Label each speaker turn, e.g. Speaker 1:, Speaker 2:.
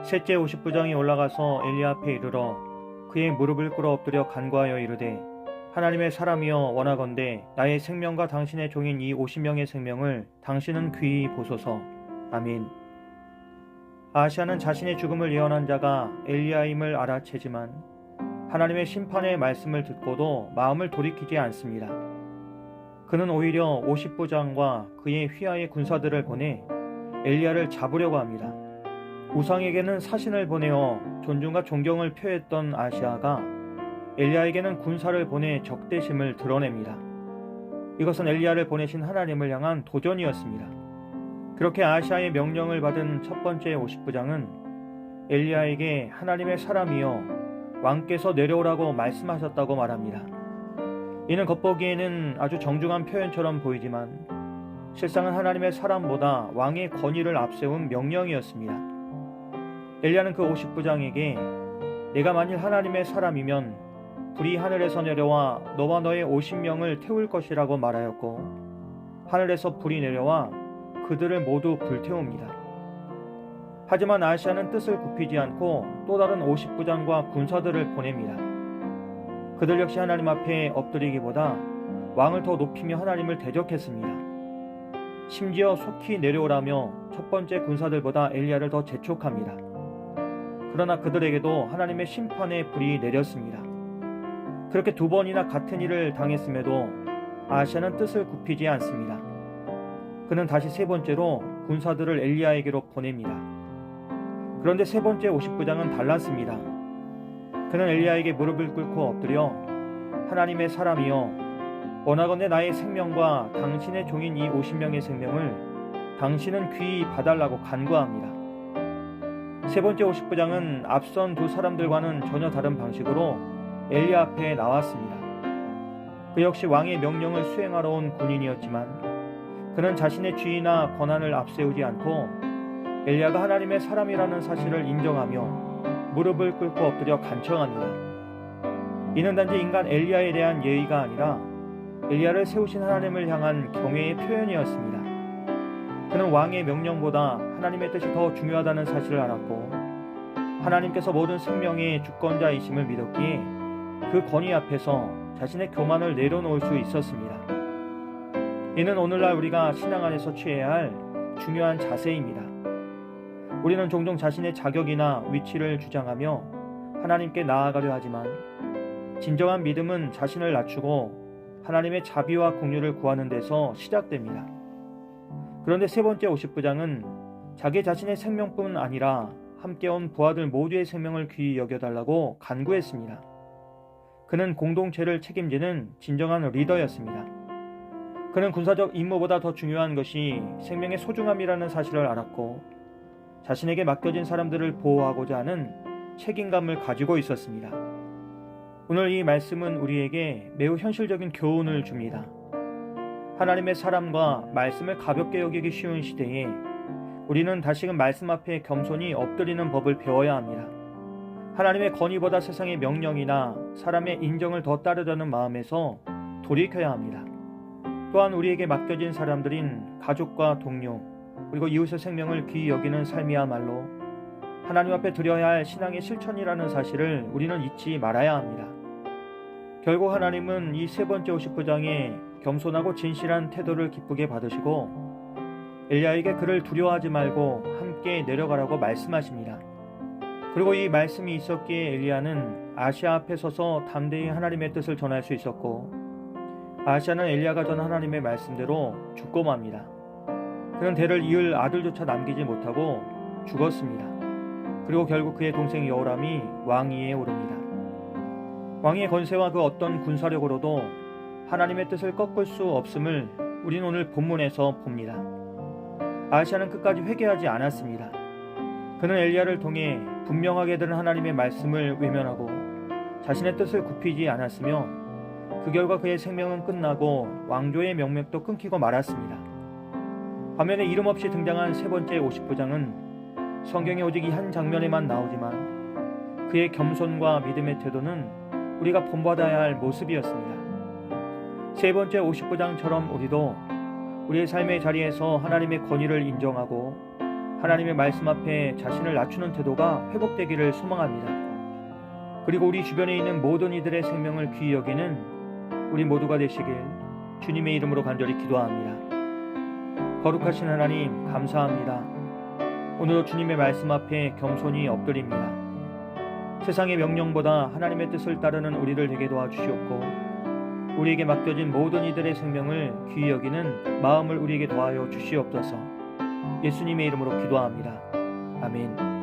Speaker 1: 셋째 50부장이 올라가서 엘리야 앞에 이르러 그의 무릎을 꿇어 엎드려 간구하여 이르되 하나님의 사람이여 원하건대 나의 생명과 당신의 종인 이 50명의 생명을 당신은 귀히 보소서. 아멘. 아하시아는 자신의 죽음을 예언한 자가 엘리야임을 알아채지만 하나님의 심판의 말씀을 듣고도 마음을 돌이키지 않습니다. 그는 오히려 50부장과 그의 휘하의 군사들을 보내 엘리야를 잡으려고 합니다. 우상에게는 사신을 보내어 존중과 존경을 표했던 아하시아가 엘리야에게는 군사를 보내 적대심을 드러냅니다. 이것은 엘리야를 보내신 하나님을 향한 도전이었습니다. 그렇게 아하시아의 명령을 받은 첫 번째 50부장은 엘리야에게 하나님의 사람이여 왕께서 내려오라고 말씀하셨다고 말합니다. 이는 겉보기에는 아주 정중한 표현처럼 보이지만 실상은 하나님의 사람보다 왕의 권위를 앞세운 명령이었습니다. 엘리야는 그 50부장에게 내가 만일 하나님의 사람이면 불이 하늘에서 내려와 너와 너의 50명을 태울 것이라고 말하였고 하늘에서 불이 내려와 그들을 모두 불태웁니다. 하지만 아하시아는 뜻을 굽히지 않고 또 다른 50부장과 군사들을 보냅니다. 그들 역시 하나님 앞에 엎드리기보다 왕을 더 높이며 하나님을 대적했습니다. 심지어 속히 내려오라며 첫 번째 군사들보다 엘리야를 더 재촉합니다. 그러나 그들에게도 하나님의 심판의 불이 내렸습니다. 그렇게 두 번이나 같은 일을 당했음에도 아하시아는 뜻을 굽히지 않습니다. 그는 다시 세 번째로 군사들을 엘리야에게로 보냅니다. 그런데 세 번째 50부장은 달랐습니다. 그는 엘리야에게 무릎을 꿇고 엎드려 하나님의 사람이여 원하건대 나의 생명과 당신의 종인 이 50명의 생명을 당신은 귀히 봐달라고 간구합니다. 세 번째 50부장은 앞선 두 사람들과는 전혀 다른 방식으로 엘리야 앞에 나왔습니다. 그 역시 왕의 명령을 수행하러 온 군인이었지만 그는 자신의 지위나 권한을 앞세우지 않고 엘리야가 하나님의 사람이라는 사실을 인정하며 무릎을 꿇고 엎드려 간청합니다. 이는 단지 인간 엘리야에 대한 예의가 아니라 엘리야를 세우신 하나님을 향한 경외의 표현이었습니다. 그는 왕의 명령보다 하나님의 뜻이 더 중요하다는 사실을 알았고 하나님께서 모든 생명의 주권자이심을 믿었기에 그 권위 앞에서 자신의 교만을 내려놓을 수 있었습니다. 이는 오늘날 우리가 신앙 안에서 취해야 할 중요한 자세입니다. 우리는 종종 자신의 자격이나 위치를 주장하며 하나님께 나아가려 하지만 진정한 믿음은 자신을 낮추고 하나님의 자비와 긍휼을 구하는 데서 시작됩니다. 그런데 세 번째 50부장은 자기 자신의 생명뿐 아니라 함께 온 부하들 모두의 생명을 귀히 여겨달라고 간구했습니다. 그는 공동체를 책임지는 진정한 리더였습니다. 그는 군사적 임무보다 더 중요한 것이 생명의 소중함이라는 사실을 알았고 자신에게 맡겨진 사람들을 보호하고자 하는 책임감을 가지고 있었습니다. 오늘 이 말씀은 우리에게 매우 현실적인 교훈을 줍니다. 하나님의 사람과 말씀을 가볍게 여기기 쉬운 시대에 우리는 다시금 말씀 앞에 겸손히 엎드리는 법을 배워야 합니다. 하나님의 권위보다 세상의 명령이나 사람의 인정을 더 따르려는 마음에서 돌이켜야 합니다. 또한 우리에게 맡겨진 사람들인 가족과 동료 그리고 이웃의 생명을 귀히 여기는 삶이야말로 하나님 앞에 드려야 할 신앙의 실천이라는 사실을 우리는 잊지 말아야 합니다. 결국 하나님은 이 세 번째 50부장의 겸손하고 진실한 태도를 기쁘게 받으시고 엘리야에게 그를 두려워하지 말고 함께 내려가라고 말씀하십니다. 그리고 이 말씀이 있었기에 엘리야는 아하시아 앞에 서서 담대히 하나님의 뜻을 전할 수 있었고 아하시아는 엘리야가 전한 하나님의 말씀대로 죽고 맙니다. 그는 대를 이을 아들조차 남기지 못하고 죽었습니다. 그리고 결국 그의 동생 여호람이 왕위에 오릅니다. 왕의 권세와 그 어떤 군사력으로도 하나님의 뜻을 꺾을 수 없음을 우리는 오늘 본문에서 봅니다. 아하시아는 끝까지 회개하지 않았습니다. 그는 엘리야를 통해 분명하게 들은 하나님의 말씀을 외면하고 자신의 뜻을 굽히지 않았으며 그 결과 그의 생명은 끝나고 왕조의 명맥도 끊기고 말았습니다. 반면에 이름 없이 등장한 세 번째 50부장은 성경에 오직 이 한 장면에만 나오지만 그의 겸손과 믿음의 태도는 우리가 본받아야 할 모습이었습니다. 세 번째 50부장처럼 우리도 우리의 삶의 자리에서 하나님의 권위를 인정하고 하나님의 말씀 앞에 자신을 낮추는 태도가 회복되기를 소망합니다. 그리고 우리 주변에 있는 모든 이들의 생명을 귀히 여기는 우리 모두가 되시길 주님의 이름으로 간절히 기도합니다. 거룩하신 하나님, 감사합니다. 오늘도 주님의 말씀 앞에 겸손히 엎드립니다. 세상의 명령보다 하나님의 뜻을 따르는 우리를 되게 도와주시옵고 우리에게 맡겨진 모든 이들의 생명을 귀히 여기는 마음을 우리에게 더하여 주시옵소서. 예수님의 이름으로 기도합니다. 아멘.